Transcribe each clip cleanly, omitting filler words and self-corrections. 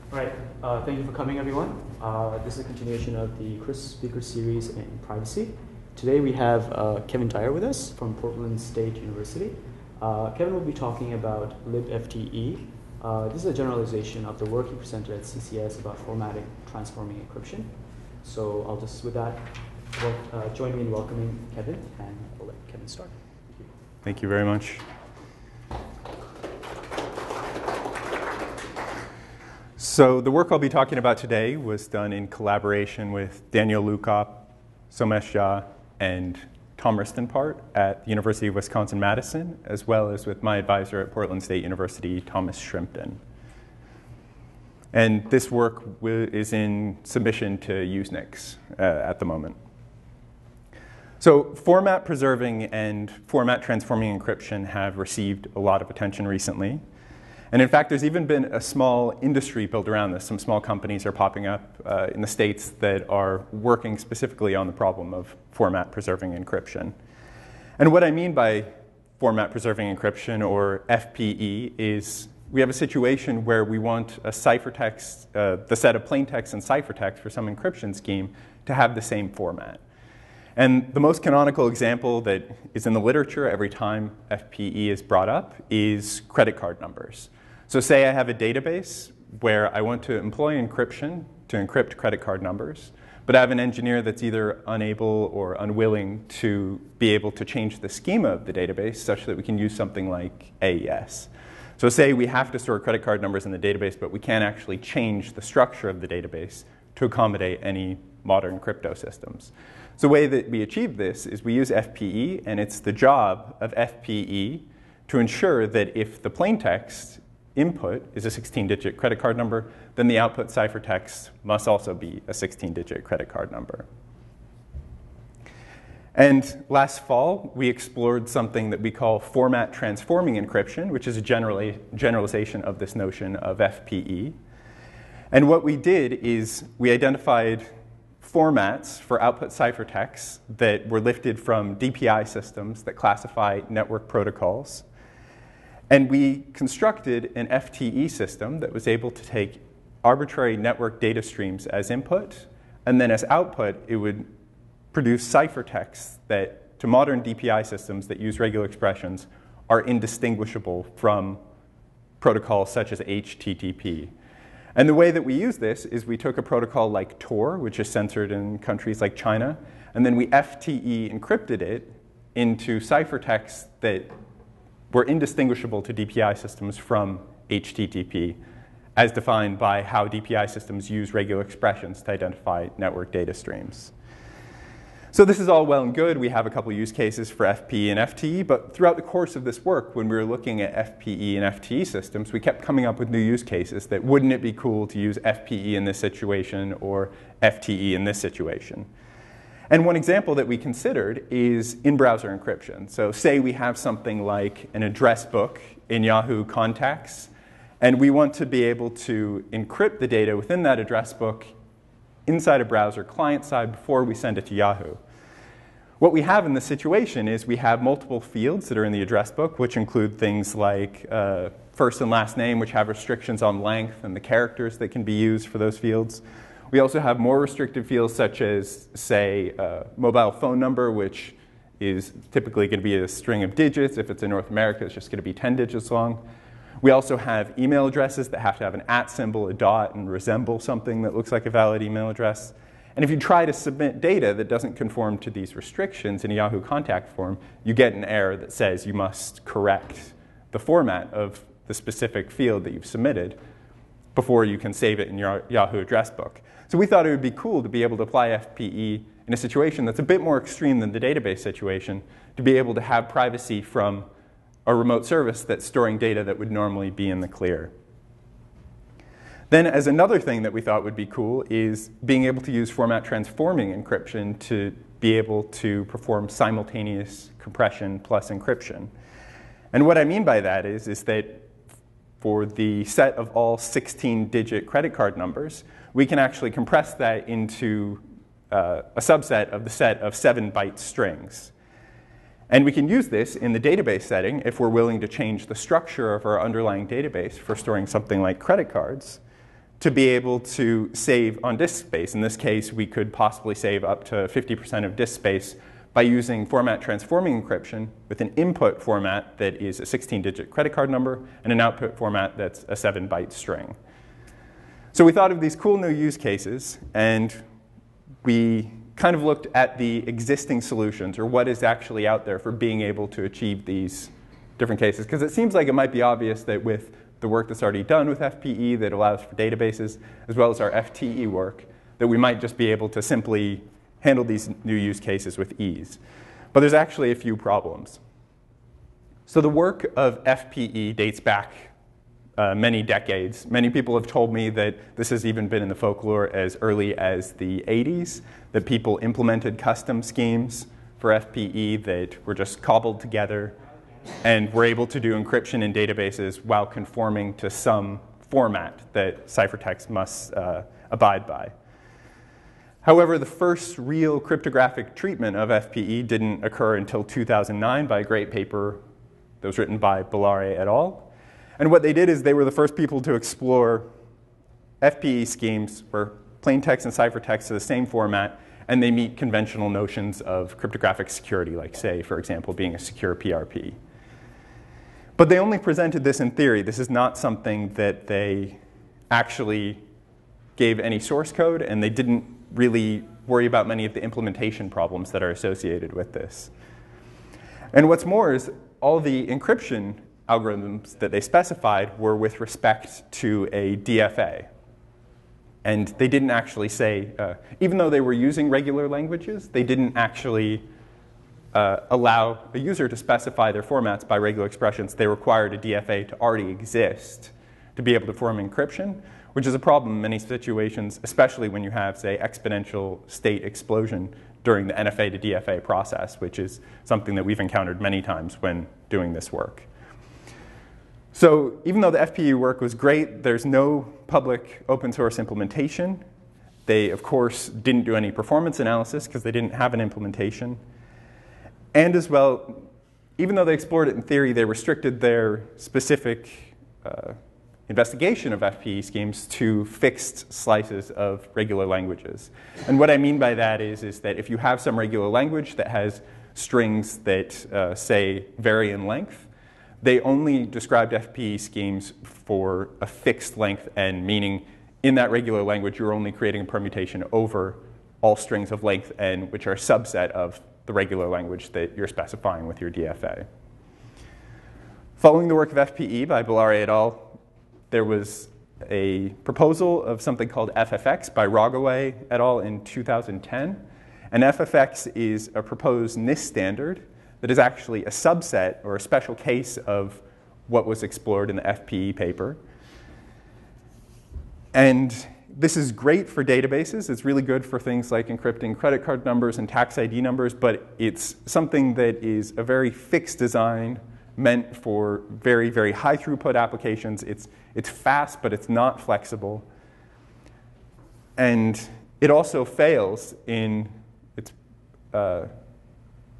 All right, thank you for coming, everyone. This is a continuation of the Chris Speaker Series in Privacy. Today we have Kevin Dyer with us from Portland State University. Kevin will be talking about Libfte. This is a generalization of the work he presented at CCS about formatting, transforming encryption. So I'll just, with that, join me in welcoming Kevin, and I'll let Kevin start. Thank you. Thank you very much. So the work I'll be talking about today was done in collaboration with Daniel Lukop, Somesh Jha, and Tom Ristenpart at the University of Wisconsin-Madison, as well as with my advisor at Portland State University, Thomas Shrimpton. And this work is in submission to Usenix at the moment. So format preserving and format transforming encryption have received a lot of attention recently. And in fact, there's even been a small industry built around this. Some small companies are popping up in the States that are working specifically on the problem of format preserving encryption. And what I mean by format preserving encryption, or FPE, is we have a situation where we want a ciphertext, the set of plaintext and ciphertext for some encryption scheme to have the same format. And the most canonical example that is in the literature every time FPE is brought up is credit card numbers. So say I have a database where I want to employ encryption to encrypt credit card numbers, but I have an engineer that's either unable or unwilling to be able to change the schema of the database such that we can use something like AES. So say we have to store credit card numbers in the database, but we can't actually change the structure of the database to accommodate any modern crypto systems. So the way that we achieve this is we use FPE, and it's the job of FPE to ensure that if the plaintext input is a 16-digit credit card number, then the output ciphertext must also be a 16-digit credit card number. And last fall, we explored something that we call format transforming encryption, which is a generalization of this notion of FPE. And what we did is we identified formats for output ciphertexts that were lifted from DPI systems that classify network protocols. And we constructed an FTE system that was able to take arbitrary network data streams as input, and then as output, it would produce ciphertexts that, to modern DPI systems that use regular expressions, are indistinguishable from protocols such as HTTP. And the way that we use this is we took a protocol like Tor, which is censored in countries like China, and then we FTE encrypted it into ciphertexts that were indistinguishable to DPI systems from HTTP, as defined by how DPI systems use regular expressions to identify network data streams. So this is all well and good. We have a couple use cases for FPE and FTE, but throughout the course of this work, when we were looking at FPE and FTE systems, we kept coming up with new use cases that wouldn't it be cool to use FPE in this situation or FTE in this situation. And one example that we considered is in-browser encryption. So say we have something like an address book in Yahoo Contacts, and we want to be able to encrypt the data within that address book inside a browser client-side before we send it to Yahoo. What we have in this situation is we have multiple fields that are in the address book, which include things like first and last name, which have restrictions on length and the characters that can be used for those fields. We also have more restricted fields such as, say, mobile phone number, which is typically going to be a string of digits. If it's in North America, it's just going to be 10 digits long. We also have email addresses that have to have an @ symbol, a dot, and resemble something that looks like a valid email address. And if you try to submit data that doesn't conform to these restrictions in a Yahoo contact form, you get an error that says you must correct the format of the specific field that you've submitted before you can save it in your Yahoo address book. So we thought it would be cool to be able to apply FPE in a situation that's a bit more extreme than the database situation, to be able to have privacy from a remote service that's storing data that would normally be in the clear. Then as another thing that we thought would be cool is being able to use format transforming encryption to be able to perform simultaneous compression plus encryption. And what I mean by that is that for the set of all 16-digit credit card numbers, we can actually compress that into a subset of the set of 7-byte strings. And we can use this in the database setting if we're willing to change the structure of our underlying database for storing something like credit cards to be able to save on disk space. In this case, we could possibly save up to 50% of disk space by using format transforming encryption with an input format that is a 16-digit credit card number and an output format that's a 7-byte string. So we thought of these cool new use cases, and we kind of looked at the existing solutions, or what is actually out there for being able to achieve these different cases. Because it seems like it might be obvious that with the work that's already done with FPE that allows for databases, as well as our FTE work, that we might just be able to simply handle these new use cases with ease. But there's actually a few problems. So the work of FPE dates back many decades. Many people have told me that this has even been in the folklore as early as the 80s, that people implemented custom schemes for FPE that were just cobbled together and were able to do encryption in databases while conforming to some format that ciphertext must abide by. However, the first real cryptographic treatment of FPE didn't occur until 2009 by a great paper that was written by Dyer et al. And what they did is they were the first people to explore FPE schemes where plain text and ciphertext are the same format, and they meet conventional notions of cryptographic security, like, say, for example, being a secure PRP. But they only presented this in theory. This is not something that they actually gave any source code, and they didn't really worry about many of the implementation problems that are associated with this. And what's more is all the encryption algorithms that they specified were with respect to a DFA. And they didn't actually say, even though they were using regular languages, they didn't actually allow a user to specify their formats by regular expressions. They required a DFA to already exist to be able to perform encryption, which is a problem in many situations, especially when you have, say, exponential state explosion during the NFA to DFA process, which is something that we've encountered many times when doing this work. So even though the FPE work was great, there's no public open source implementation. They, of course, didn't do any performance analysis because they didn't have an implementation. And as well, even though they explored it in theory, they restricted their specific investigation of FPE schemes to fixed slices of regular languages. And what I mean by that is that if you have some regular language that has strings that, say, vary in length, they only described FPE schemes for a fixed length n, meaning in that regular language, you're only creating a permutation over all strings of length n, which are a subset of the regular language that you're specifying with your DFA. Following the work of FPE by Dyer et al., there was a proposal of something called FFX by Rogaway et al. In 2010. And FFX is a proposed NIST standard that is actually a subset or a special case of what was explored in the FPE paper. And this is great for databases. It's really good for things like encrypting credit card numbers and tax ID numbers, but it's something that is a very fixed design meant for very, very high throughput applications. It's fast, but it's not flexible. And it also fails in its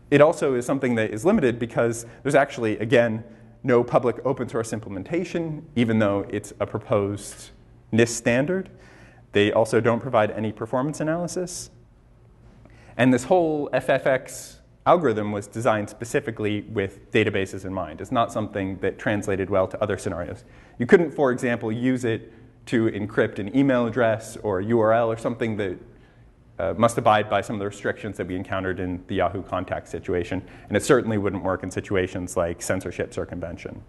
it also is something that is limited because there's actually, again, no public open source implementation, even though it's a proposed NIST standard. They also don't provide any performance analysis. And this whole FFX algorithm was designed specifically with databases in mind. It's not something that translated well to other scenarios. You couldn't, for example, use it to encrypt an email address or a URL or something that must abide by some of the restrictions that we encountered in the Yahoo contact situation. And it certainly wouldn't work in situations like censorship circumvention.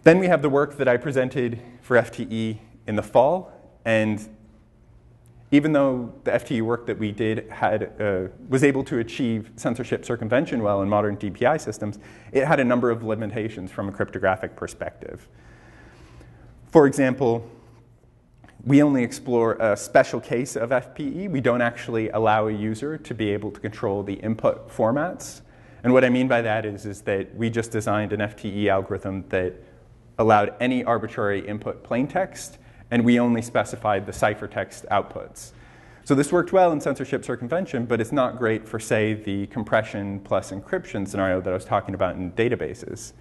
Then we have the work that I presented for FTE in the fall. And even though the FTE work that we did was able to achieve censorship circumvention well in modern DPI systems, it had a number of limitations from a cryptographic perspective. For example, we only explore a special case of FPE. We don't actually allow a user to be able to control the input formats. And what I mean by that is that we just designed an FTE algorithm that allowed any arbitrary input plaintext, and we only specified the ciphertext outputs. So this worked well in censorship circumvention, but it's not great for, say, the compression plus encryption scenario that I was talking about in databases.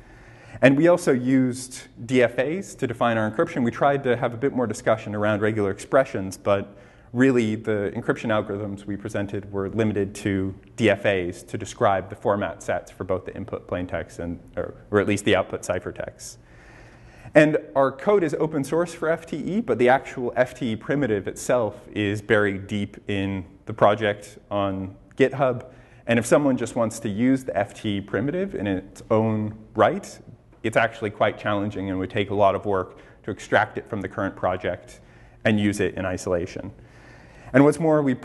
And we also used DFAs to define our encryption. We tried to have a bit more discussion around regular expressions, but really the encryption algorithms we presented were limited to DFAs to describe the format sets for both the input plaintext and, or at least the output ciphertext. And our code is open source for FTE, but the actual FTE primitive itself is buried deep in the project on GitHub. And if someone just wants to use the FTE primitive in its own right, it's actually quite challenging and would take a lot of work to extract it from the current project and use it in isolation. And what's more, we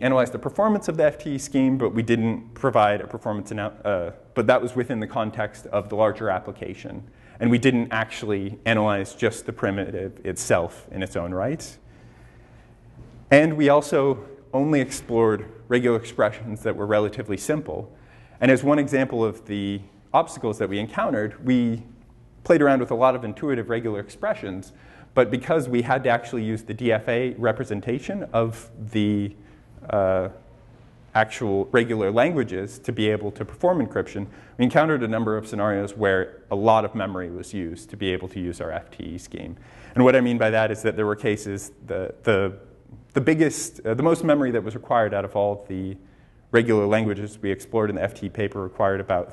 analyzed the performance of the FTE scheme, but we didn't provide a performance but that was within the context of the larger application. And we didn't actually analyze just the primitive itself in its own right. And we also only explored regular expressions that were relatively simple. And as one example of the obstacles that we encountered, we played around with a lot of intuitive regular expressions, but because we had to actually use the DFA representation of the actual regular languages to be able to perform encryption, we encountered a number of scenarios where a lot of memory was used to be able to use our FTE scheme. And what I mean by that is that there were cases, the most memory that was required out of all the regular languages we explored in the FTE paper required about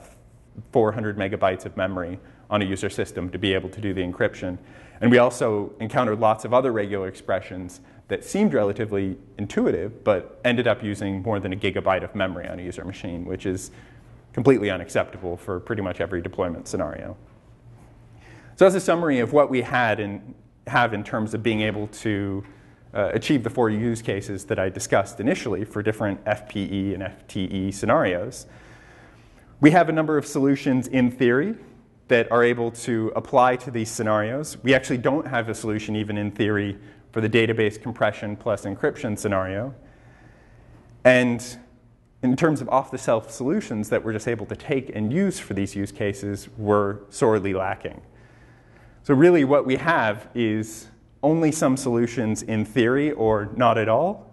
400 megabytes of memory on a user system to be able to do the encryption. And we also encountered lots of other regular expressions that seemed relatively intuitive, but ended up using more than a gigabyte of memory on a user machine, which is completely unacceptable for pretty much every deployment scenario. So as a summary of what we have in terms of being able to achieve the 4 use cases that I discussed initially for different FPE and FTE scenarios, we have a number of solutions in theory that are able to apply to these scenarios. We actually don't have a solution even in theory for the database compression plus encryption scenario. And in terms of off-the-shelf solutions that we're just able to take and use for these use cases, we're sorely lacking. So really what we have is only some solutions in theory or not at all.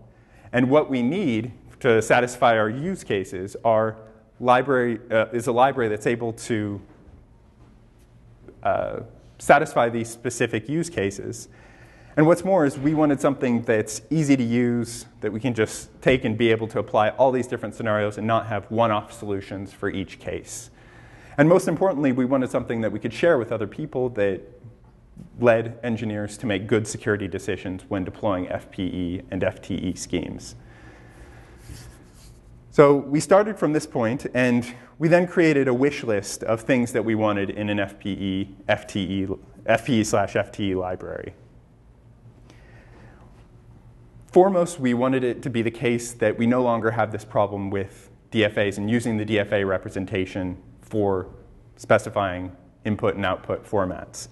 And what we need to satisfy our use cases is a library that's able to satisfy these specific use cases. And what's more is we wanted something that's easy to use, that we can just take and be able to apply all these different scenarios and not have one-off solutions for each case. And most importantly, we wanted something that we could share with other people that led engineers to make good security decisions when deploying FPE and FTE schemes. So we started from this point, and we then created a wish list of things that we wanted in an FPE/FTE library. Foremost, we wanted it to be the case that we no longer have this problem with DFAs and using the DFA representation for specifying input and output formats.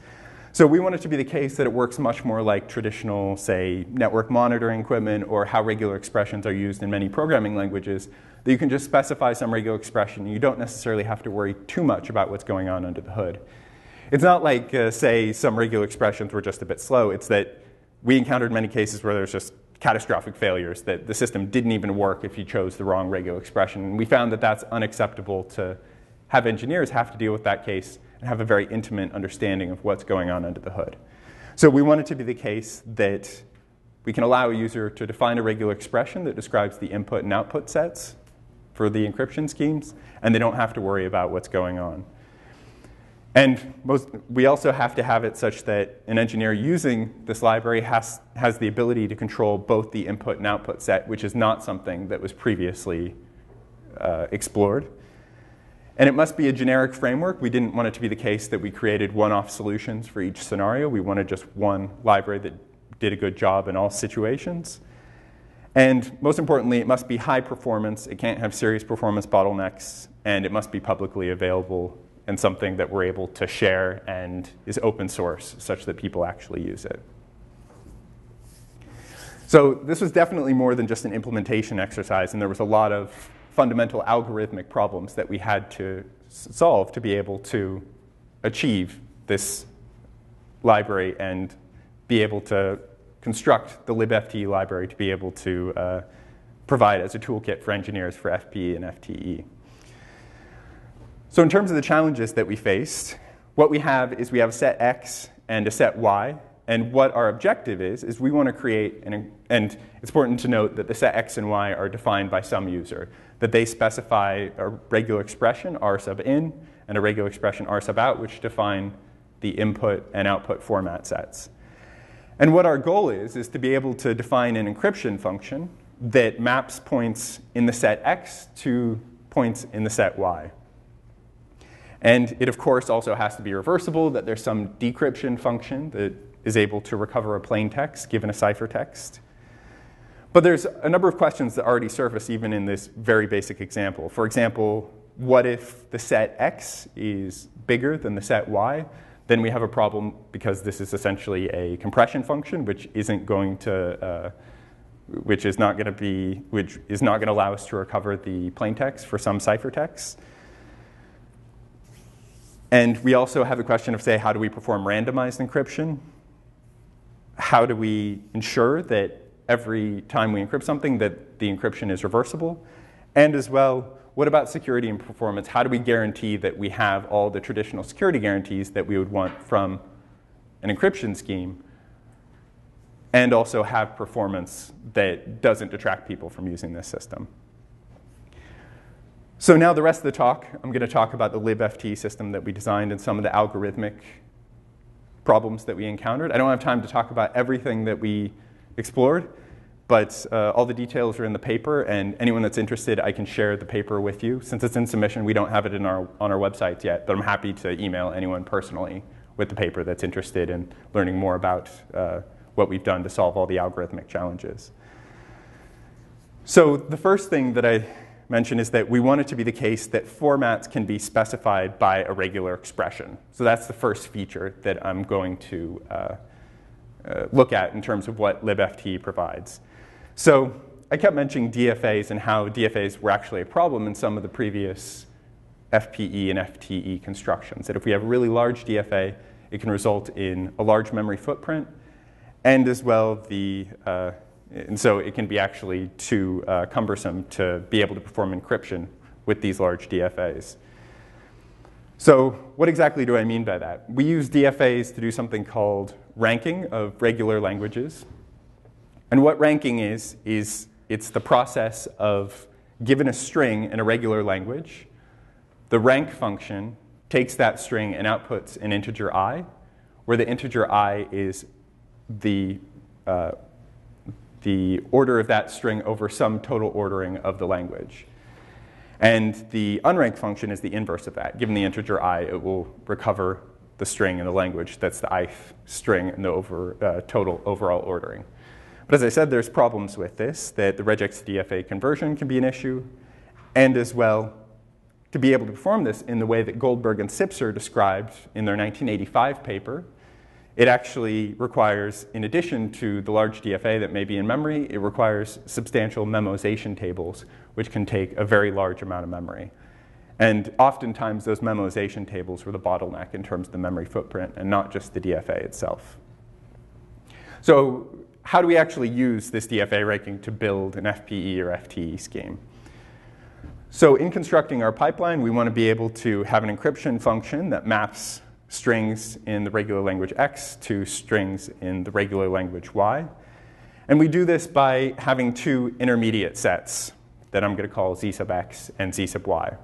So we want it to be the case that it works much more like traditional, say, network monitoring equipment or how regular expressions are used in many programming languages, that you can just specify some regular expression and you don't necessarily have to worry too much about what's going on under the hood. It's not like, say, some regular expressions were just a bit slow. It's that we encountered many cases where there's just catastrophic failures, that the system didn't even work if you chose the wrong regular expression. And we found that that's unacceptable to have engineers have to deal with that case and have a very intimate understanding of what's going on under the hood. So we want it to be the case that we can allow a user to define a regular expression that describes the input and output sets for the encryption schemes, and they don't have to worry about what's going on. And we also have to have it such that an engineer using this library has the ability to control both the input and output set, which is not something that was previously explored. And it must be a generic framework. We didn't want it to be the case that we created one-off solutions for each scenario. We wanted just one library that did a good job in all situations. And most importantly, it must be high performance. It can't have serious performance bottlenecks. And it must be publicly available and something that we're able to share and is open source such that people actually use it. So this was definitely more than just an implementation exercise, and there was a lot of fundamental algorithmic problems that we had to solve to be able to achieve this library and be able to construct the libfte library to be able to provide as a toolkit for engineers for FPE and FTE. So in terms of the challenges that we faced, what we have is we have a set X and a set Y. And what our objective is we want to create, and it's important to note that the set X and Y are defined by some user, that they specify a regular expression, R sub in, and a regular expression, R sub out, which define the input and output format sets. And what our goal is to be able to define an encryption function that maps points in the set X to points in the set Y. And it, of course, also has to be reversible, that there's some decryption function that is able to recover a plain text given a ciphertext. But there's a number of questions that already surface even in this very basic example. For example, what if the set X is bigger than the set Y? Then we have a problem because this is essentially a compression function, which isn't going to, which is not going to allow us to recover the plain text for some ciphertext. And we also have a question of, say, how do we perform randomized encryption? How do we ensure that every time we encrypt something that the encryption is reversible? And as well, what about security and performance? How do we guarantee that we have all the traditional security guarantees that we would want from an encryption scheme, and also have performance that doesn't detract people from using this system? So now the rest of the talk, I'm going to talk about the Libfte system that we designed and some of the algorithmic problems that we encountered. I don't have time to talk about everything that we explored, but all the details are in the paper, and anyone that's interested, I can share the paper with you. Since it's in submission, we don't have it on our website yet, but I'm happy to email anyone personally with the paper that's interested in learning more about what we've done to solve all the algorithmic challenges. So the first thing that I mention is that we want it to be the case that formats can be specified by a regular expression. So that's the first feature that I'm going to look at in terms of what libfte provides. So I kept mentioning DFAs and how DFAs were actually a problem in some of the previous FPE and FTE constructions. That if we have a really large DFA, it can result in a large memory footprint, and as well and so it can be actually too cumbersome to be able to perform encryption with these large DFAs. So what exactly do I mean by that? We use DFAs to do something called ranking of regular languages. And what ranking is it's the process of, given a string in a regular language, the rank function takes that string and outputs an integer I, where the integer I is the order of that string over some total ordering of the language. And the unranked function is the inverse of that. Given the integer I, it will recover the string in the language that's the ith string in the total overall ordering. But as I said, there's problems with this, that the regex DFA conversion can be an issue, and as well, to be able to perform this in the way that Goldberg and Sipser described in their 1985 paper, it actually requires, in addition to the large DFA that may be in memory, it requires substantial memoization tables, which can take a very large amount of memory. And oftentimes, those memoization tables were the bottleneck in terms of the memory footprint, and not just the DFA itself. So how do we actually use this DFA ranking to build an FPE or FTE scheme? So in constructing our pipeline, we want to be able to have an encryption function that maps strings in the regular language X to strings in the regular language Y. And we do this by having two intermediate sets that I'm going to call Z sub X and Z sub Y.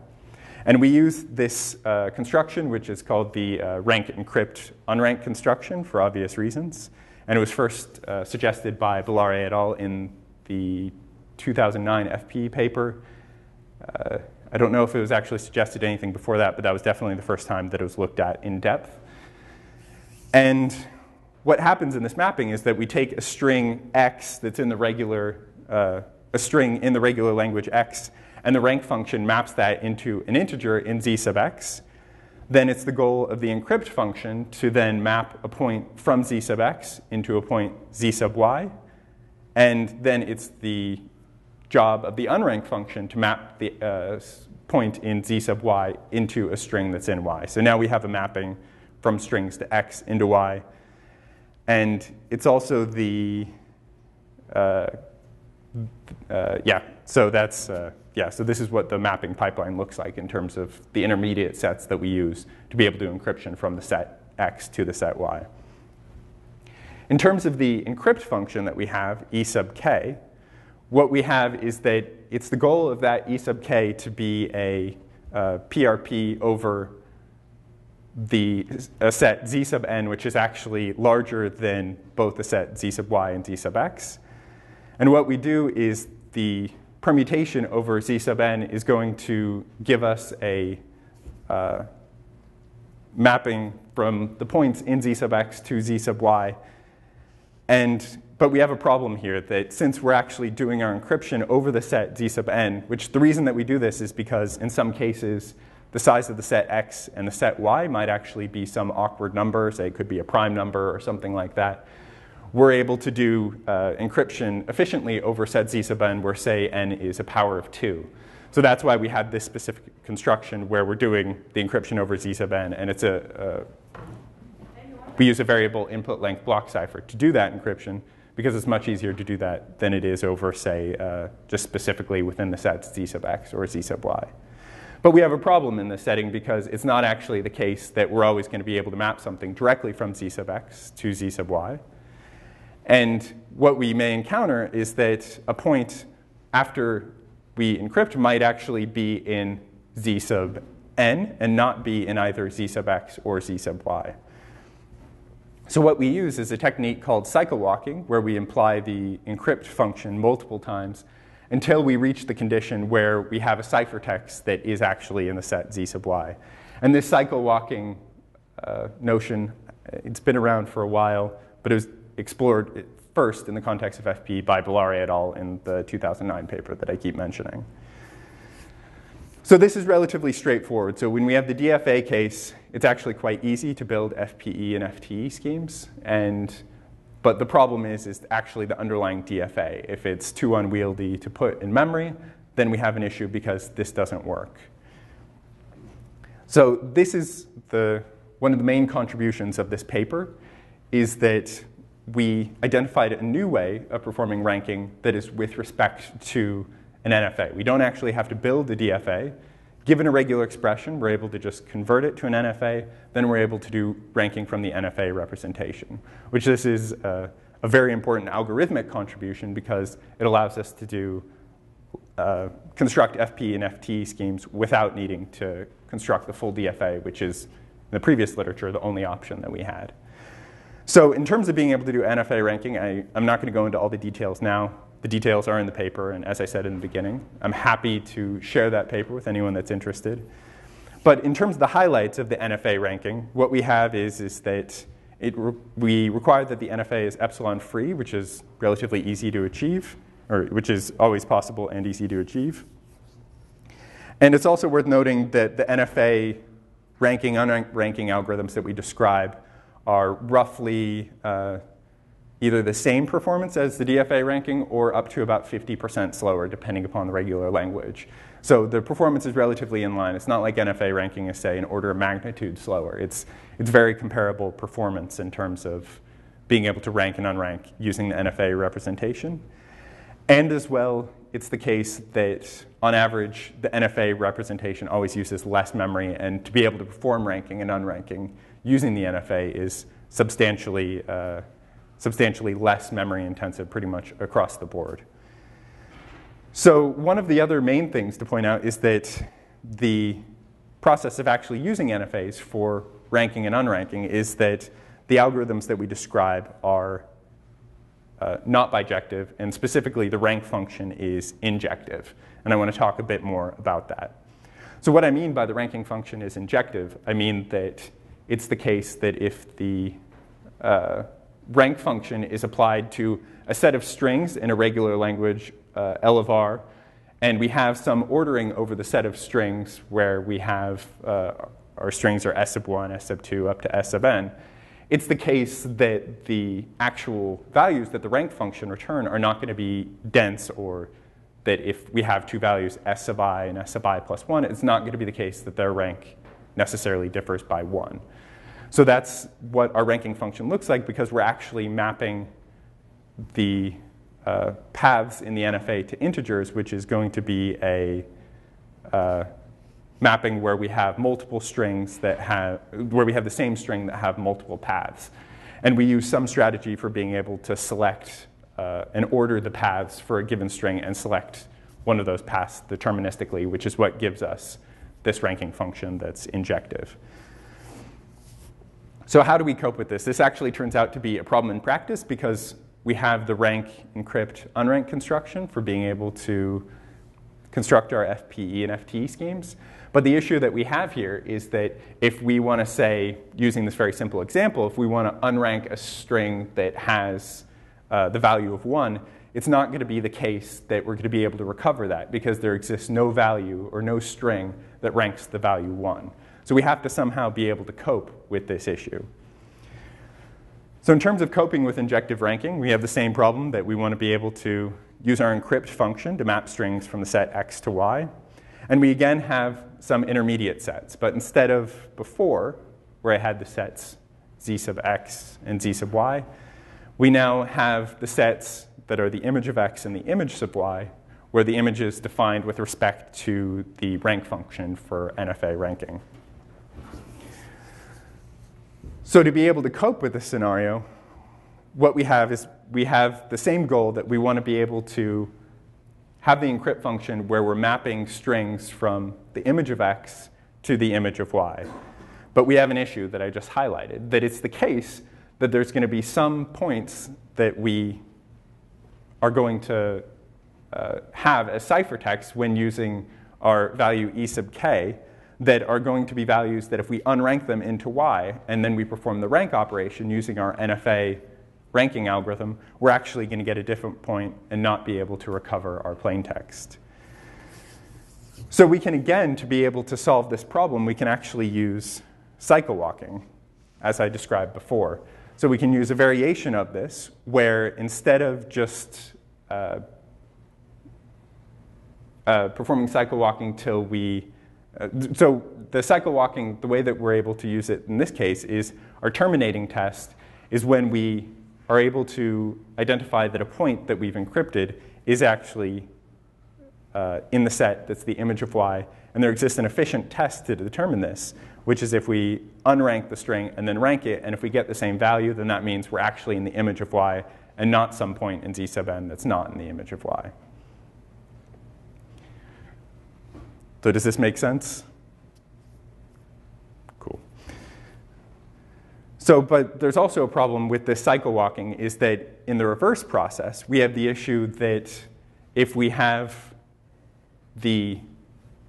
And we use this construction, which is called the rank encrypt unranked construction for obvious reasons. And it was first suggested by Bellare et al. In the 2009 FPE paper. I don't know if it was actually suggested anything before that, but that was definitely the first time that it was looked at in depth. And what happens in this mapping is that we take a string X that's in the regular, a string in the regular language X, and the rank function maps that into an integer in Z sub X. Then it's the goal of the encrypt function to then map a point from Z sub X into a point Z sub Y. And then it's the job of the unranked function to map the point in Z sub Y into a string that's in Y. So now we have a mapping from strings to X into Y. And it's also the, so that's so this is what the mapping pipeline looks like in terms of the intermediate sets that we use to be able to do encryption from the set X to the set Y. In terms of the encrypt function that we have, E sub k, what we have is that it's the goal of that E sub k to be a PRP over a set Z sub n, which is actually larger than both the set Z sub y and Z sub x. And what we do is the permutation over Z sub n is going to give us a mapping from the points in Z sub x to Z sub y. But we have a problem here that since we're actually doing our encryption over the set Z sub n, which the reason that we do this is because in some cases the size of the set x and the set y might actually be some awkward number, say it could be a prime number or something like that. We're able to do encryption efficiently over set Z sub n where, say, n is a power of 2. So that's why we have this specific construction where we're doing the encryption over Z sub n, and it's we use a variable input length block cipher to do that encryption because it's much easier to do that than it is over, say, just specifically within the sets Z sub x or Z sub y. But we have a problem in this setting because it's not actually the case that we're always going to be able to map something directly from Z sub x to Z sub y. And what we may encounter is that a point after we encrypt might actually be in Z sub n and not be in either Z sub x or Z sub y. So what we use is a technique called cycle walking, where we imply the encrypt function multiple times until we reach the condition where we have a ciphertext that is actually in the set Z sub y. And this cycle walking notion, it's been around for a while, but it was explored first in the context of FP by Bellari et al. In the 2009 paper that I keep mentioning. So this is relatively straightforward. So when we have the DFA case, it's actually quite easy to build FPE and FTE schemes. But the problem is actually the underlying DFA. If it's too unwieldy to put in memory, then we have an issue because this doesn't work. So this is one of the main contributions of this paper, is that we identified a new way of performing ranking that is with respect to an NFA. We don't actually have to build a DFA. Given a regular expression, we're able to just convert it to an NFA. Then we're able to do ranking from the NFA representation, which this is a very important algorithmic contribution because it allows us to do construct FP and FT schemes without needing to construct the full DFA, which is, in the previous literature, the only option that we had. So in terms of being able to do NFA ranking, I'm not going to go into all the details now. The details are in the paper, and as I said in the beginning, I'm happy to share that paper with anyone that's interested. But in terms of the highlights of the NFA ranking, what we have is that we require that the NFA is epsilon free, which is relatively easy to achieve, or which is always possible and easy to achieve. And it's also worth noting that the NFA ranking, unranking algorithms that we describe are roughly either the same performance as the DFA ranking or up to about 50% slower, depending upon the regular language. So the performance is relatively in line. It's not like NFA ranking is, say, an order of magnitude slower. It's very comparable performance in terms of being able to rank and unrank using the NFA representation. And as well, it's the case that, on average, the NFA representation always uses less memory, and to be able to perform ranking and unranking using the NFA is substantially less memory intensive pretty much across the board. So one of the other main things to point out is that the process of actually using NFAs for ranking and unranking is that the algorithms that we describe are not bijective, and specifically the rank function is injective. And I want to talk a bit more about that. So what I mean by the ranking function is injective, I mean that it's the case that if the rank function is applied to a set of strings in a regular language, L of R, and we have some ordering over the set of strings where we have our strings are S sub 1, S sub 2, up to S sub n, it's the case that the actual values that the rank function return are not going to be dense, or that if we have two values, S sub I and S sub I plus 1, it's not going to be the case that their rank necessarily differs by 1. So that's what our ranking function looks like, because we're actually mapping the paths in the NFA to integers, which is going to be a mapping where we have multiple strings that have, where we have the same string that have multiple paths. And we use some strategy for being able to select and order the paths for a given string and select one of those paths deterministically, which is what gives us this ranking function that's injective. So how do we cope with this? This actually turns out to be a problem in practice because we have the rank, encrypt, unranked construction for being able to construct our FPE and FTE schemes. But the issue that we have here is that if we want to say, using this very simple example, if we want to unrank a string that has the value of 1, it's not going to be the case that we're going to be able to recover that because there exists no value or no string that ranks the value 1. So we have to somehow be able to cope with this issue. So in terms of coping with injective ranking, we have the same problem that we want to be able to use our encrypt function to map strings from the set x to y. And we again have some intermediate sets. But instead of before, where I had the sets z sub x and z sub y, we now have the sets that are the image of x and the image sub y, where the image is defined with respect to the rank function for NFA ranking. So to be able to cope with this scenario, what we have is we have the same goal that we want to be able to have the encrypt function where we're mapping strings from the image of x to the image of y. But we have an issue that I just highlighted, that it's the case that there's going to be some points that we are going to have as ciphertext when using our value e sub k that are going to be values that if we unrank them into y and then we perform the rank operation using our NFA ranking algorithm, we're actually going to get a different point and not be able to recover our plain text. So we can, again, to be able to solve this problem, we can actually use cycle walking, as I described before. So we can use a variation of this where instead of just performing cycle walking till we so the cycle walking, the way that we're able to use it in this case is our terminating test is when we are able to identify that a point that we've encrypted is actually in the set that's the image of y. And there exists an efficient test to determine this, which is if we unrank the string and then rank it, and if we get the same value, then that means we're actually in the image of y and not some point in z sub n that's not in the image of y. So does this make sense? Cool. So, but there's also a problem with this cycle walking is that in the reverse process, we have the issue that if we have the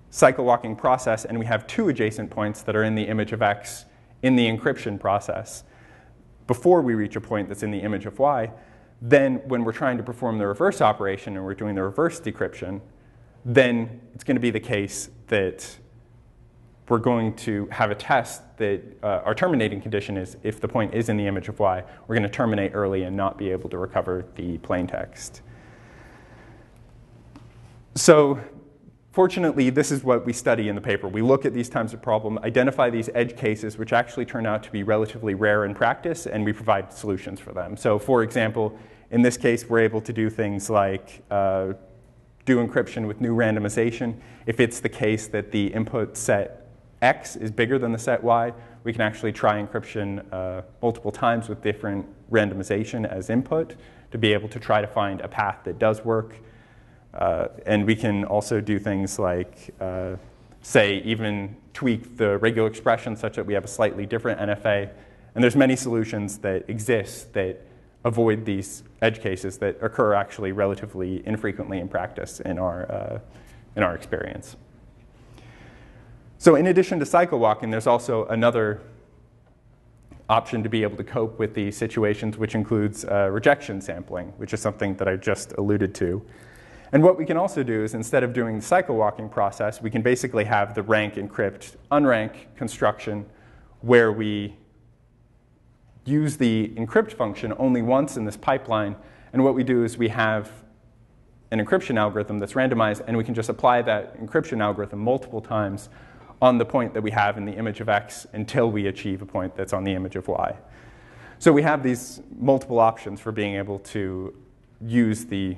cycle walking process and we have two adjacent points that are in the image of x in the encryption process, before we reach a point that's in the image of y, then when we're trying to perform the reverse operation and we're doing the reverse decryption, then it's going to be the case that we're going to have a test that our terminating condition is if the point is in the image of y, we're going to terminate early and not be able to recover the plain text. So fortunately, this is what we study in the paper. We look at these types of problems, identify these edge cases, which actually turn out to be relatively rare in practice, and we provide solutions for them. So for example, in this case, we're able to do things like do encryption with new randomization. If it's the case that the input set x is bigger than the set y, we can actually try encryption multiple times with different randomization as input to be able to try to find a path that does work. And we can also do things like, say, even tweak the regular expression such that we have a slightly different NFA. And there's many solutions that exist that avoid these edge cases that occur actually relatively infrequently in practice in our experience. So in addition to cycle walking, there's also another option to be able to cope with these situations, which includes rejection sampling, which is something that I just alluded to. And what we can also do is instead of doing the cycle walking process, we can basically have the rank, encrypt, unrank construction where we use the encrypt function only once in this pipeline. And what we do is we have an encryption algorithm that's randomized, and we can just apply that encryption algorithm multiple times on the point that we have in the image of x until we achieve a point that's on the image of y. So we have these multiple options for being able to use the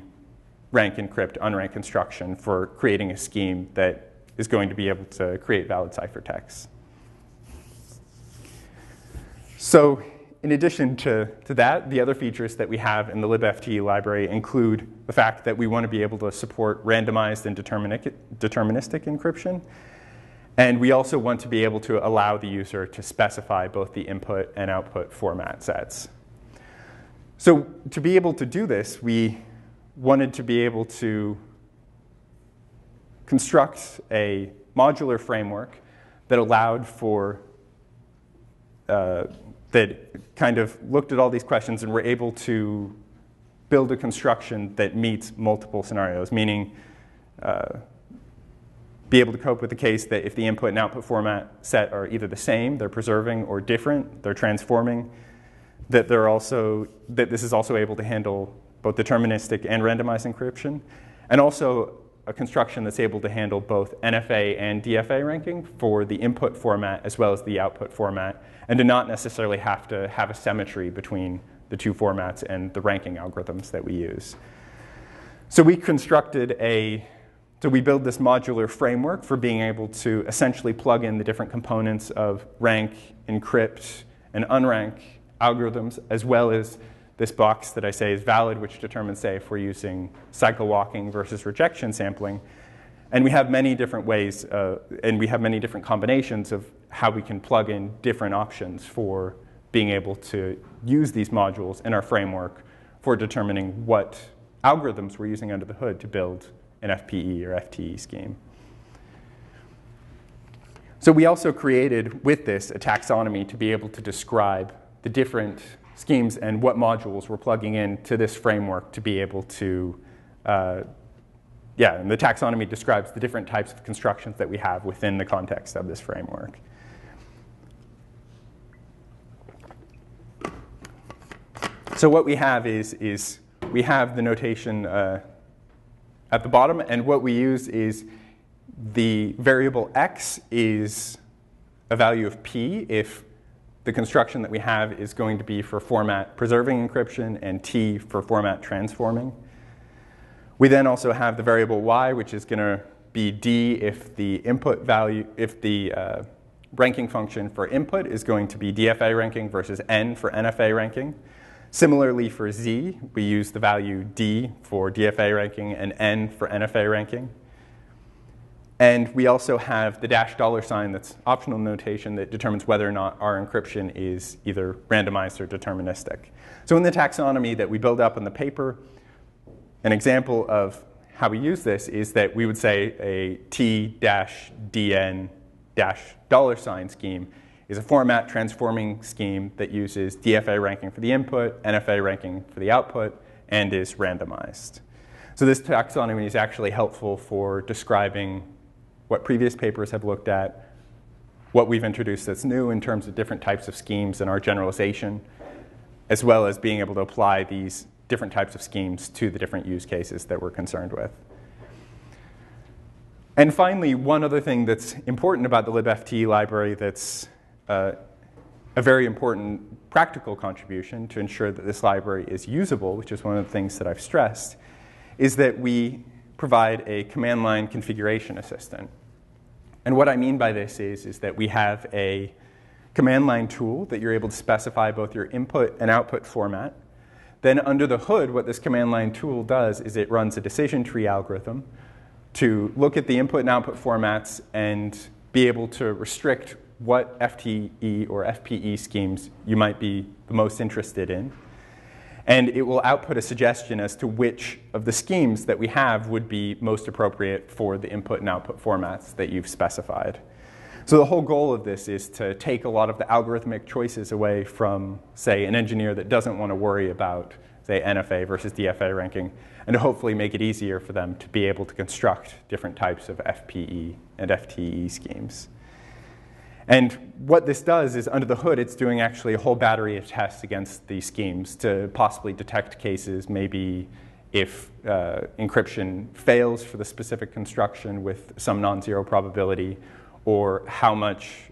rank, encrypt, unrank construction for creating a scheme that is going to be able to create valid ciphertext. So in addition to that, the other features that we have in the libfte library include the fact that we want to be able to support randomized and deterministic encryption. And we also want to be able to allow the user to specify both the input and output format sets. So to be able to do this, we wanted to be able to construct a modular framework that allowed for that kind of looked at all these questions and were able to build a construction that meets multiple scenarios, meaning be able to cope with the case that if the input and output format set are either the same, they're preserving, or different, they're transforming, that this is also able to handle both deterministic and randomized encryption, and also a construction that's able to handle both NFA and DFA ranking for the input format as well as the output format, and to not necessarily have to have a symmetry between the two formats and the ranking algorithms that we use. So we build this modular framework for being able to essentially plug in the different components of rank, encrypt, and unrank algorithms, as well as this box that I say is valid, which determines, say, if we're using cycle walking versus rejection sampling. And we have many different ways, and we have many different combinations of how we can plug in different options for being able to use these modules in our framework for determining what algorithms we're using under the hood to build an FPE or FTE scheme. So we also created with this a taxonomy to be able to describe the different schemes and what modules we're plugging in to this framework to be able to, and the taxonomy describes the different types of constructions that we have within the context of this framework. So what we have is we have the notation at the bottom, and what we use is the variable x is a value of p if the construction that we have is going to be for format preserving encryption and t for format transforming. We then also have the variable y, which is going to be d if the input value, if the ranking function for input is going to be DFA ranking versus n for NFA ranking. Similarly for z, we use the value d for DFA ranking and n for NFA ranking. And we also have the $$ that's optional notation that determines whether or not our encryption is either randomized or deterministic. So in the taxonomy that we build up in the paper, an example of how we use this is that we would say a T-DN $$ scheme is a format transforming scheme that uses DFA ranking for the input, NFA ranking for the output, and is randomized. So this taxonomy is actually helpful for describing what previous papers have looked at, what we've introduced that's new in terms of different types of schemes and our generalization, as well as being able to apply these different types of schemes to the different use cases that we're concerned with. And finally, one other thing that's important about the libfte library that's a very important practical contribution to ensure that this library is usable, which is one of the things that I've stressed, is that we provide a command line configuration assistant. And what I mean by this is that we have a command line tool that you're able to specify both your input and output format. Then under the hood, what this command line tool does is it runs a decision tree algorithm to look at the input and output formats and be able to restrict what FTE or FPE schemes you might be the most interested in. And it will output a suggestion as to which of the schemes that we have would be most appropriate for the input and output formats that you've specified. So the whole goal of this is to take a lot of the algorithmic choices away from, say, an engineer that doesn't want to worry about, say, NFA versus DFA ranking, and to hopefully make it easier for them to be able to construct different types of FPE and FTE schemes. And what this does is, under the hood, it's doing actually a whole battery of tests against these schemes to possibly detect cases, maybe if encryption fails for the specific construction with some non-zero probability, or how much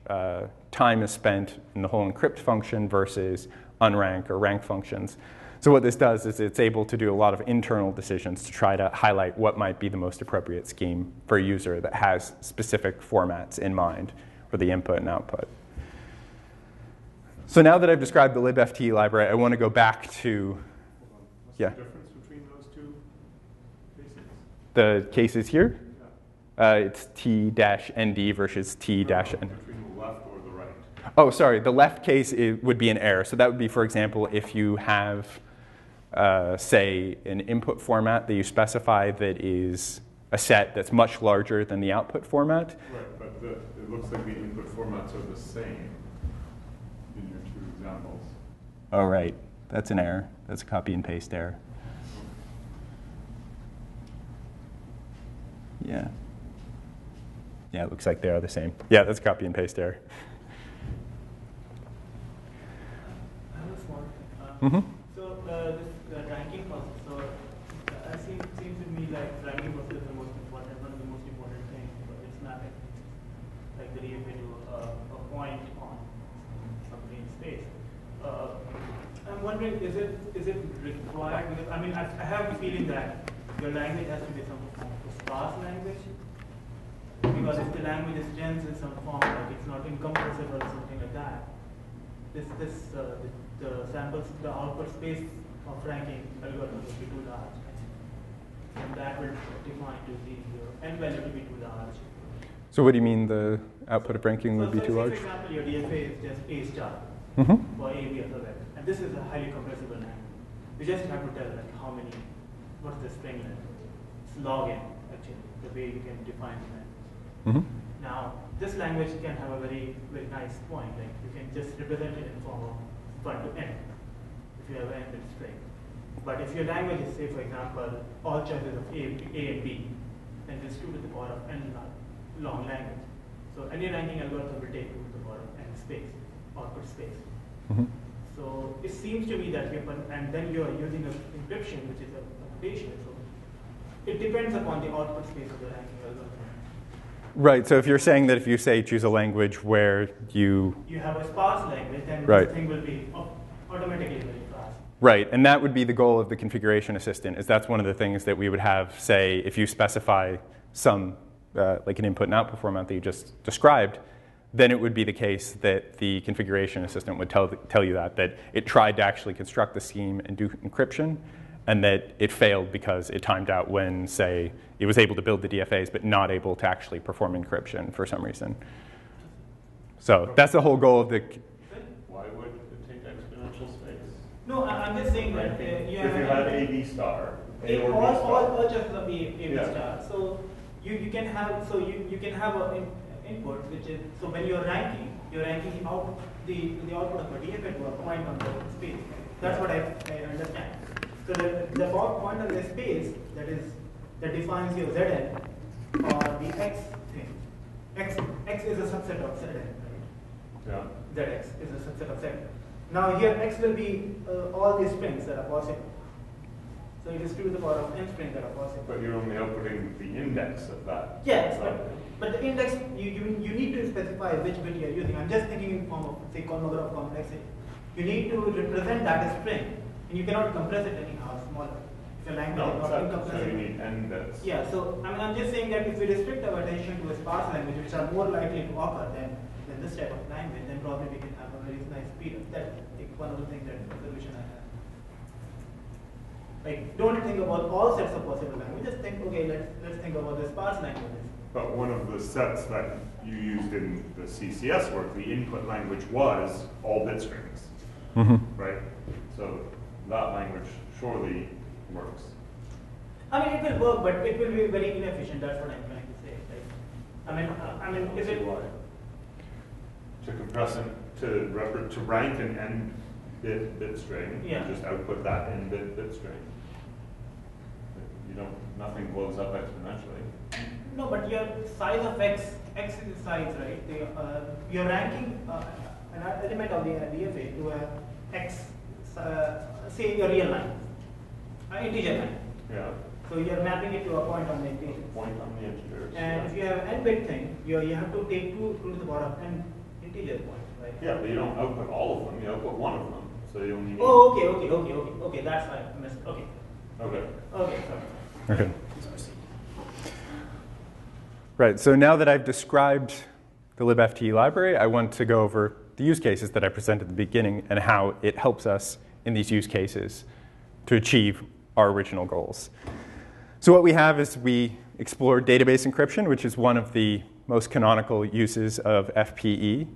time is spent in the whole encrypt function versus unrank or rank functions. So what this does is it's able to do a lot of internal decisions to try to highlight what might be the most appropriate scheme for a user that has specific formats in mind for the input and output. So now that I've described the libfte library, I want to go back to, What's the difference between those two cases? The cases here. It's T-ND versus T-N. Between the left or the right? Oh, sorry. The left case would be an error. So that would be, for example, if you have, say, an input format that you specify that is a set that's much larger than the output format. Right, but it looks like the input formats are the same in your two examples. Oh, right. That's an error. That's a copy and paste error. Yeah. Yeah, it looks like they are the same. Yeah, that's a copy and paste error. I have a small Mm-hmm. So this ranking process, so it seems to me like ranking process is the most important, one of the most important things, but it's mapping like the DFA to a point on some green space. I'm wondering, is it required? Because I mean, I have the feeling that your language has to be some form of sparse language. Because if the language is dense in some form, like it's not incompressible or something like that, the samples, the output space of ranking algorithm will be too large, and that will define to the end value to be too large. So what do you mean the output of ranking would be too large? For example, your DFA is just A star Mm-hmm. for A, B, or that, and this is a highly compressible language. You just have to tell like how many, what's the string length. It's log n actually, the way you can define the language. Mm-hmm. Now, this language can have a very, very nice point. Like you can just represent it in form of 1 to n if you have an n-bit string. But if your language is, say, for example, all choices of A and B, then it's 2 to the power of n long language. So any ranking algorithm will take 2 to the power of n space, output space. Mm-hmm. So it seems to me that and then you are using an encryption, which is a notation. So it depends upon the output space of the ranking algorithm. Right, so if you're saying that if you say choose a language where you have a sparse language, then right. This thing will be automatically very fast. Right, and that would be the goal of the configuration assistant, is that's one of the things that we would have, say, if you specify some, like an input and output format that you just described, then it would be the case that the configuration assistant would tell you that it tried to actually construct the scheme and do encryption, and that it failed because it timed out when, say, it was able to build the DFAs but not able to actually perform encryption for some reason. So that's the whole goal of the... Why would it take exponential space? No, I'm just saying that if you have A, B star, A or B star. All choices of A, B star. So you can have an input which is, so when you're ranking out the output of a DFA to a point on the space. That's what I understand. So the point on the space that defines your Zn or the X thing. X is a subset of Zn, right? Yeah. Zx is a subset of Zn. Now here X will be all the strings that are possible. So it is 2 to the power of n strings that are possible. But you're only outputting the index of that. Yes, but the index, you need to specify which bit you're using. I'm just thinking in form of, say, Kolmogorov complexity. You need to represent that as string. And you cannot compress it anyhow smaller. If your language is not incompressible. So you need n bits. Yeah, so I'm just saying that if we restrict our attention to a sparse language, which are more likely to occur than this type of language, then probably we can have a very nice speed. That's one of the things that the solution I have. Like, don't think about all sets of possible languages. Just think, okay, let's think about the sparse languages. But one of the sets that you used in the CCS work, the input language was all bit strings, right? So that language surely works. I mean, it will work, but it will be very inefficient. That's what I'm trying to say. Like, I mean, is it why? To compress and to rank an n bit string, you just output that n bit string. Nothing blows up exponentially. No, but your size of x is the size, right? You're ranking an element of the DFA to a x, say your real line, an integer line. Yeah. So you're mapping it to a point on the integer. Point on the integers. And if you have an n-bit thing, you have to take 2 to the power of n integer points, right? Yeah, but you don't output all of them. You output one of them. So you only need. Oh, okay. That's why I missed. Okay. Okay. Okay. Sorry. Okay. Right, so now that I've described the libfte library, I want to go over the use cases that I presented at the beginning and how it helps us in these use cases to achieve our original goals. So what we have is we explored database encryption, which is one of the most canonical uses of FPE.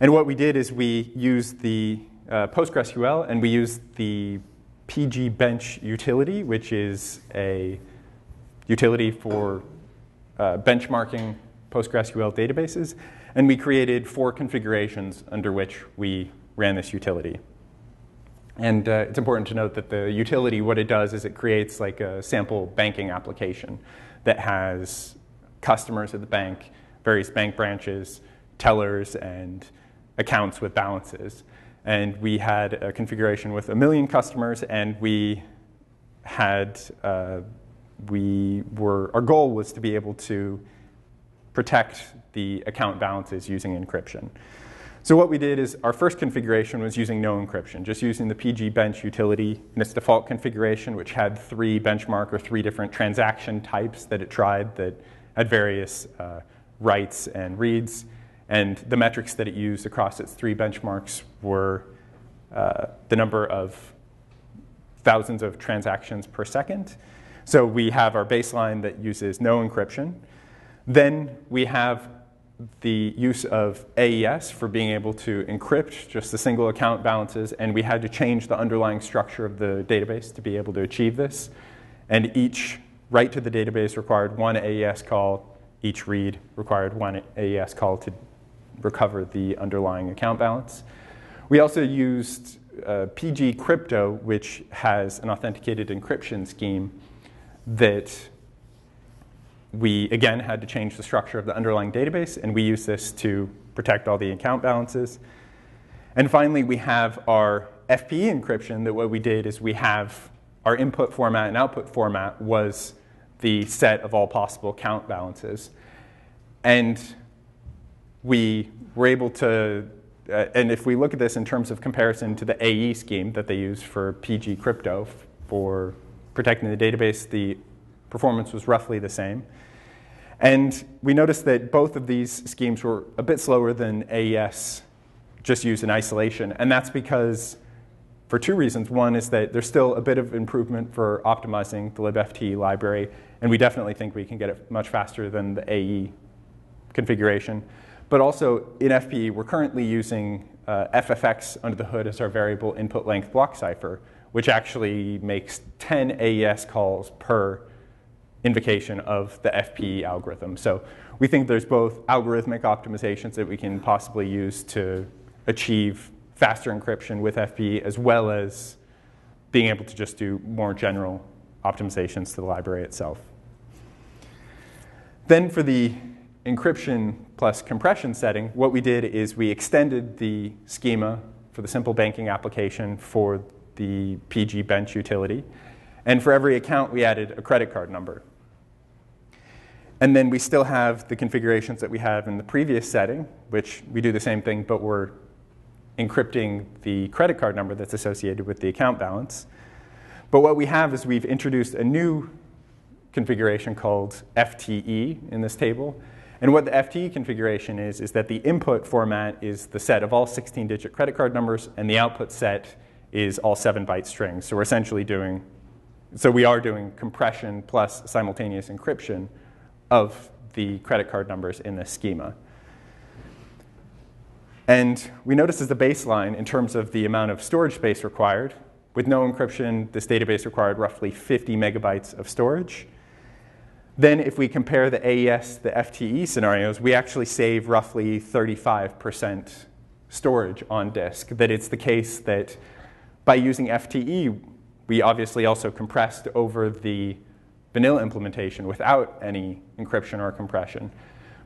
And what we did is we used the PostgreSQL and we used the PG bench utility, which is a utility for benchmarking PostgreSQL databases, and we created 4 configurations under which we ran this utility. And it's important to note that the utility, what it does is it creates like a sample banking application that has customers at the bank, various bank branches, tellers, and accounts with balances. And we had a configuration with 1 million customers, and our goal was to be able to protect the account balances using encryption. So what we did is our first configuration was using no encryption, just using the PG bench utility in its default configuration, which had 3 benchmark or 3 different transaction types that it tried that had various writes and reads. And the metrics that it used across its 3 benchmarks were the number of thousands of transactions per second. So we have our baseline that uses no encryption. Then we have the use of AES for being able to encrypt just the single account balances, and we had to change the underlying structure of the database to be able to achieve this. And each write to the database required 1 AES call, each read required 1 AES call to recover the underlying account balance. We also used PG Crypto, which has an authenticated encryption scheme that we, again, had to change the structure of the underlying database, and we use this to protect all the account balances. And finally, we have our FPE encryption, that what we did is we have our input format and output format was the set of all possible account balances. And we were able to, and if we look at this in terms of comparison to the AE scheme that they use for PG Crypto for protecting the database, the performance was roughly the same. And we noticed that both of these schemes were a bit slower than AES just used in isolation. And that's because, for 2 reasons. One is that there's still a bit of improvement for optimizing the libfte library, and we definitely think we can get it much faster than the AE configuration. But also, in FPE, we're currently using FFX under the hood as our variable input length block cipher, which actually makes 10 AES calls per invocation of the FPE algorithm. So we think there's both algorithmic optimizations that we can possibly use to achieve faster encryption with FPE, as well as being able to just do more general optimizations to the library itself. Then for the encryption plus compression setting, what we did is we extended the schema for the simple banking application for the PG bench utility. And for every account, we added a credit card number. And then we still have the configurations that we have in the previous setting, which we do the same thing, but we're encrypting the credit card number that's associated with the account balance. But what we have is we've introduced a new configuration called FTE in this table. And what the FTE configuration is that the input format is the set of all 16-digit credit card numbers, and the output set is all 7-byte strings. So we're essentially we are doing compression plus simultaneous encryption of the credit card numbers in this schema. And we notice as the baseline, in terms of the amount of storage space required, with no encryption, this database required roughly 50 megabytes of storage. Then if we compare the AES, the FTE scenarios, we actually save roughly 35% storage on disk. That it's the case that by using FTE, we obviously also compressed over the vanilla implementation without any encryption or compression.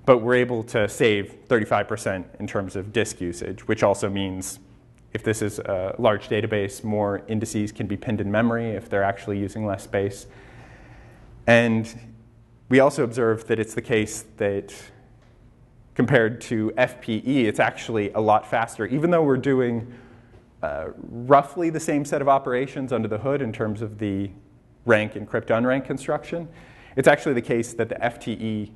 But we're able to save 35% in terms of disk usage, which also means if this is a large database, more indices can be pinned in memory if they're actually using less space. And we also observed that it's the case that compared to FPE, it's actually a lot faster. Even though we're doing roughly the same set of operations under the hood in terms of the rank, encrypt, unrank construction. It's actually the case that the FTE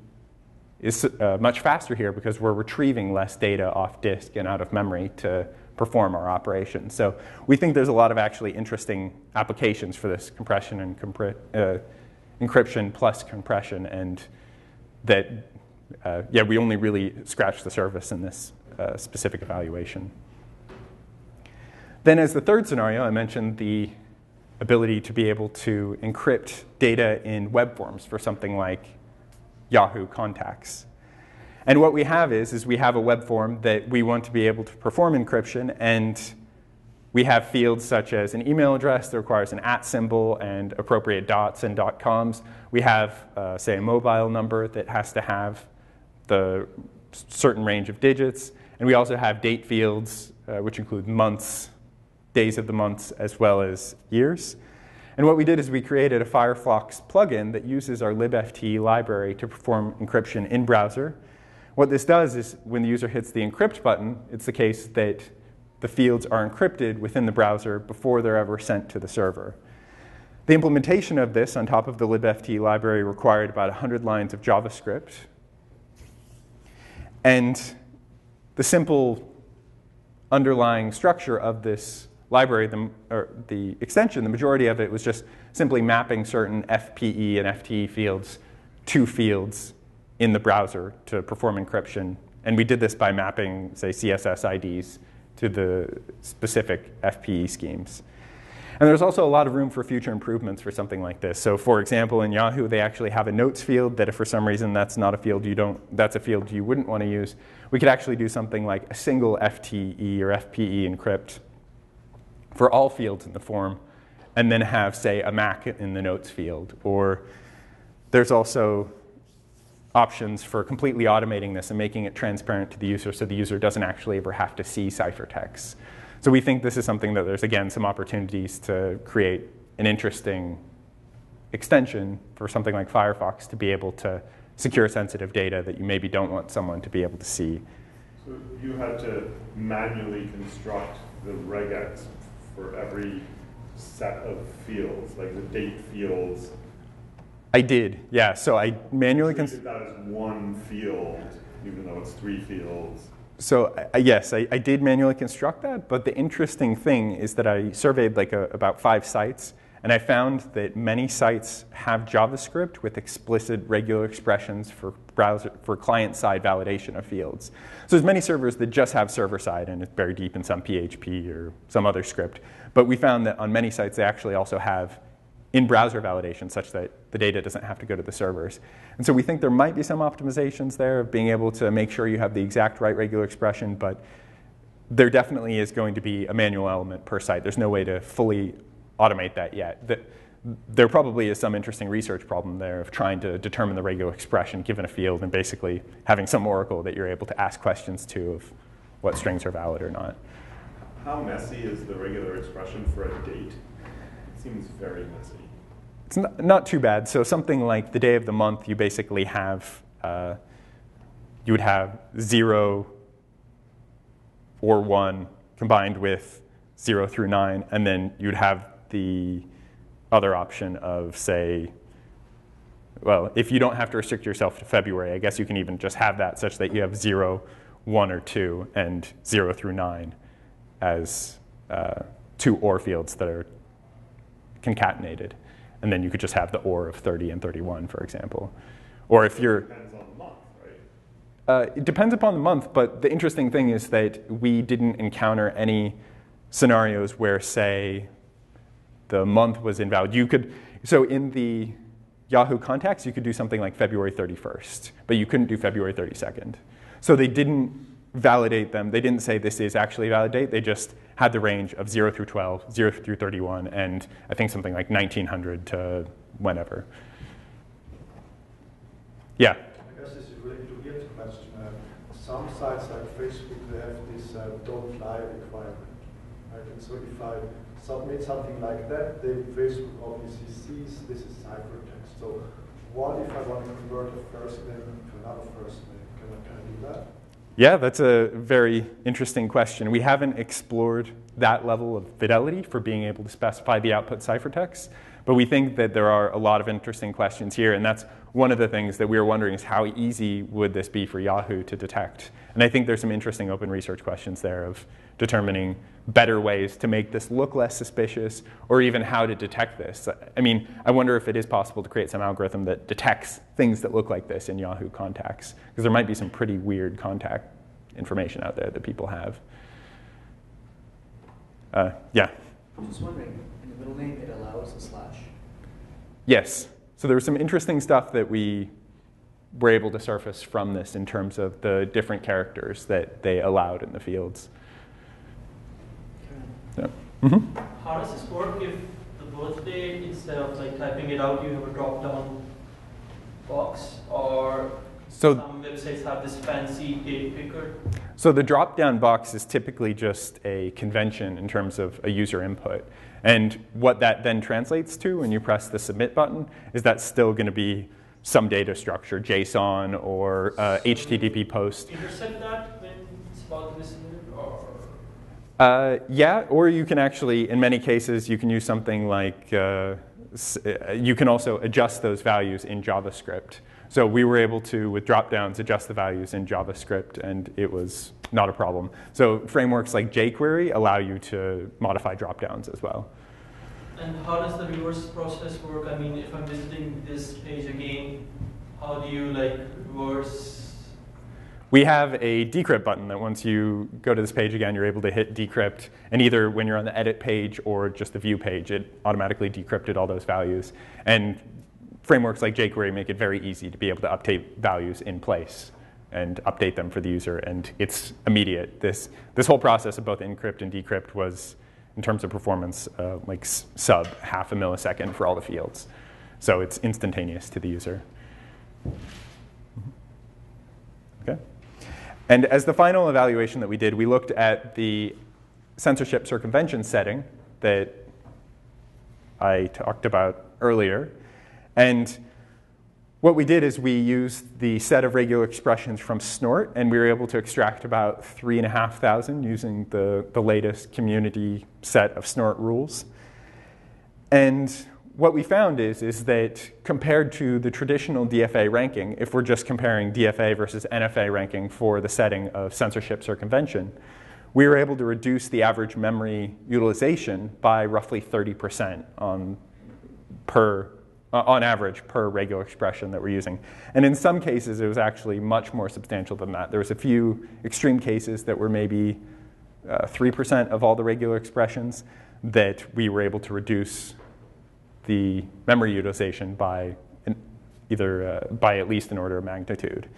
is much faster here because we're retrieving less data off disk and out of memory to perform our operations. So we think there's a lot of actually interesting applications for this compression and encryption plus compression, and that, yeah, we only really scratched the surface in this specific evaluation. Then as the third scenario, I mentioned the ability to be able to encrypt data in web forms for something like Yahoo contacts. And what we have is we have a web form that we want to be able to perform encryption, and we have fields such as an email address that requires an @ symbol and appropriate dots and .coms. We have, say, a mobile number that has to have the certain range of digits. And we also have date fields, which include months, days of the months, as well as years. And what we did is we created a Firefox plugin that uses our libfte library to perform encryption in browser. What this does is when the user hits the encrypt button, it's the case that the fields are encrypted within the browser before they're ever sent to the server. The implementation of this on top of the libfte library required about 100 lines of JavaScript. And the simple underlying structure of this library, the extension, the majority of it was just simply mapping certain FPE and FTE fields to fields in the browser to perform encryption. And we did this by mapping, say, CSS IDs to the specific FPE schemes. And there's also a lot of room for future improvements for something like this. So for example, in Yahoo, they actually have a notes field that if for some reason that's not a field that's a field you wouldn't want to use, we could actually do something like a single FTE or FPE encrypt for all fields in the form, and then have, say, a MAC in the notes field. Or there's also options for completely automating this and making it transparent to the user so the user doesn't actually ever have to see ciphertext. So we think this is something that there's, again, some opportunities to create an interesting extension for something like Firefox to be able to secure sensitive data that you maybe don't want someone to be able to see. So you had to manually construct the regex for every set of fields, like the date fields. I did, yeah. So I manually treated that as one field, even though it's 3 fields. So yes, I did manually construct that, but the interesting thing is that I surveyed like about 5 sites, and I found that many sites have JavaScript with explicit regular expressions for client-side validation of fields. So there's many servers that just have server-side, and it's buried deep in some PHP or some other script. But we found that on many sites, they actually also have in-browser validation such that the data doesn't have to go to the servers. And so we think there might be some optimizations there of being able to make sure you have the exact right regular expression, but there definitely is going to be a manual element per site. There's no way to fully automate that yet. There probably is some interesting research problem there of trying to determine the regular expression given a field and basically having some oracle that you're able to ask questions to of what strings are valid or not. How messy is the regular expression for a date? It seems very messy. It's not too bad. So something like the day of the month, you basically have, you would have 0 or 1 combined with 0 through 9, and then you'd have the other option of, say, well, if you don't have to restrict yourself to February, I guess you can even just have that such that you have 0, 1, or 2, and 0 through 9 as 2 OR fields that are concatenated. And then you could just have the OR of 30 and 31, for example. Or if you're... It depends on the month, right? It depends upon the month, but the interesting thing is that we didn't encounter any scenarios where, say, the month was invalid. You could, so in the Yahoo contacts, you could do something like February 31st, but you couldn't do February 32nd. So they didn't validate them. They didn't say this is actually a valid date. They just had the range of 0 through 12, 0 through 31, and I think something like 1900 to whenever. Yeah? I guess this is related to Ian's question. Some sites like Facebook, they have this don't lie requirement. Right? And so if I submit something like that, then Facebook obviously sees this is ciphertext. So what if I want to convert a first name to another first name? Can I do that? Yeah, that's a very interesting question. We haven't explored that level of fidelity for being able to specify the output ciphertext, but we think that there are a lot of interesting questions here, and that's one of the things that we were wondering is how easy would this be for Yahoo to detect? And I think there's some interesting open research questions there of determining better ways to make this look less suspicious, or even how to detect this. I mean, I wonder if it is possible to create some algorithm that detects things that look like this in Yahoo contacts, because there might be some pretty weird contact information out there that people have. Yeah? I'm just wondering, in the middle name, it allows a slash? Yes. So there was some interesting stuff that we were able to surface from this in terms of the different characters that they allowed in the fields. Okay. Yeah. Mm-hmm. How does this work if the birthday, instead of like typing it out, you have a drop-down box, or So, some websites have this fancy date picker? so the drop-down box is typically just a convention in terms of a user input. And what that then translates to when you press the submit button is that's still going to be some data structure, JSON or HTTP post. Intercept that when it's about to be submitted, or? Yeah, or you can actually, in many cases, you can use something like, you can also adjust those values in JavaScript. So we were able to, with dropdowns, adjust the values in JavaScript, and it was not a problem. So frameworks like jQuery allow you to modify dropdowns as well. And how does the reverse process work? I mean, if I'm visiting this page again, how do you like reverse? We have a decrypt button that once you go to this page again, you're able to hit decrypt. And either when you're on the edit page or just the view page, it automatically decrypted all those values. And frameworks like jQuery make it very easy to be able to update values in place and update them for the user. And it's immediate. This whole process of both encrypt and decrypt was, in terms of performance, like sub half a millisecond for all the fields. So it's instantaneous to the user. Okay. And as the final evaluation that we did, we looked at the censorship circumvention setting that I talked about earlier. And what we did is we used the set of regular expressions from Snort, and we were able to extract about 3,500 using the latest community set of Snort rules. And what we found is that compared to the traditional DFA ranking, if we're just comparing DFA versus NFA ranking for the setting of censorship circumvention, we were able to reduce the average memory utilization by roughly 30% on average per regular expression that we're using. And in some cases, it was actually much more substantial than that. There was a few extreme cases that were maybe 3% of all the regular expressions that we were able to reduce the memory utilization by by at least an order of magnitude.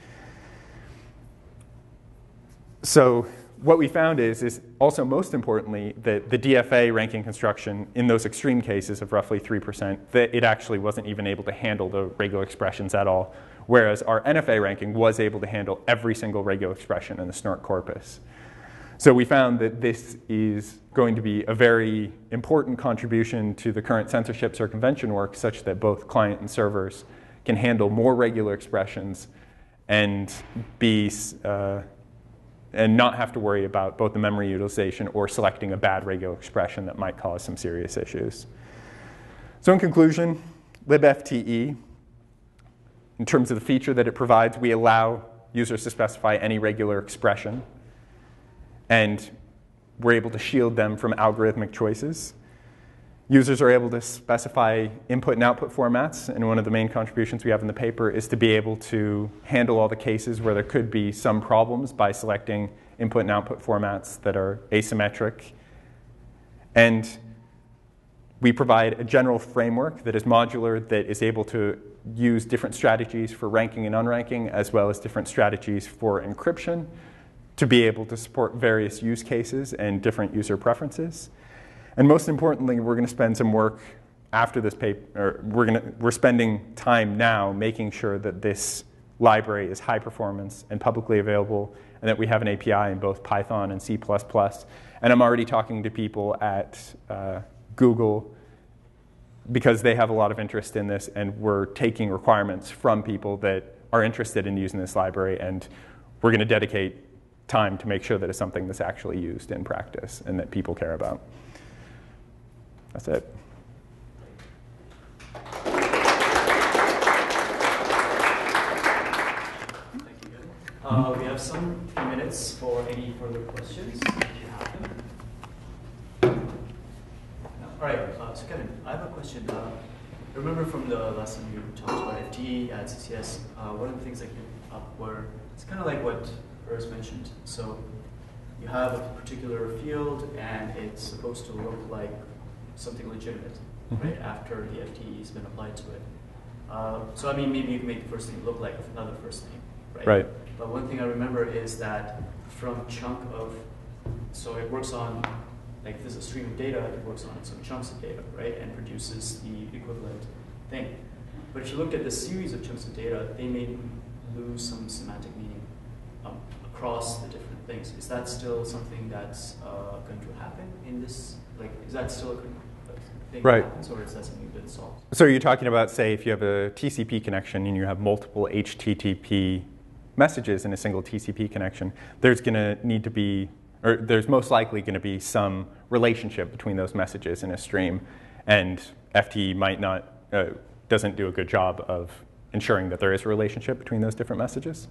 So what we found is also most importantly that the DFA ranking construction in those extreme cases of roughly 3%, that it actually wasn't even able to handle the regular expressions at all, whereas our NFA ranking was able to handle every single regular expression in the Snort corpus. So we found that this is going to be a very important contribution to the current censorship circumvention work, such that both client and servers can handle more regular expressions and and not have to worry about both the memory utilization or selecting a bad regular expression that might cause some serious issues. So in conclusion, libfte, in terms of the feature that it provides, we allow users to specify any regular expression, and we're able to shield them from algorithmic choices. Users are able to specify input and output formats, and one of the main contributions we have in the paper is to be able to handle all the cases where there could be some problems by selecting input and output formats that are asymmetric. And we provide a general framework that is modular, that is able to use different strategies for ranking and unranking, as well as different strategies for encryption, to be able to support various use cases and different user preferences. And most importantly, we're going to spend some work after this paper, we're spending time now making sure that this library is high performance and publicly available, and that we have an API in both Python and C++. And I'm already talking to people at Google because they have a lot of interest in this, and we're taking requirements from people that are interested in using this library, and we're going to dedicate time to make sure that it's something that's actually used in practice and that people care about. That's it. We have some few minutes for any further questions, if you have them. All right, so Kevin, I have a question. Remember from the lesson you talked about FTE at CCS, one of the things that came up were, it's kind of like what Urs mentioned. So you have a particular field, and it's supposed to look like something legitimate, right, after the FTE has been applied to it. So I mean, maybe you can make the first name look like another first name, right? Right. But one thing I remember is that from chunk of, so it works on, like if there's a stream of data, it works on some chunks of data, right, and produces the equivalent thing. But if you look at the series of chunks of data, they may lose some semantic meaning across the different things. Is that still something that's going to happen in this, like, is that still a thing right. that happens, or is that something that's solved? So you're talking about, say, if you have a TCP connection and you have multiple HTTP messages in a single TCP connection, there's going to need to be, or there's most likely going to be some relationship between those messages in a stream, and FTE might not, doesn't do a good job of ensuring that there is a relationship between those different messages.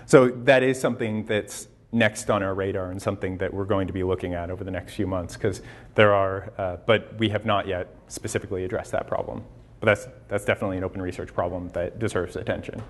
So that is something that's next on our radar and something that we're going to be looking at over the next few months, because there are, but we have not yet specifically addressed that problem. But that's definitely an open research problem that deserves attention.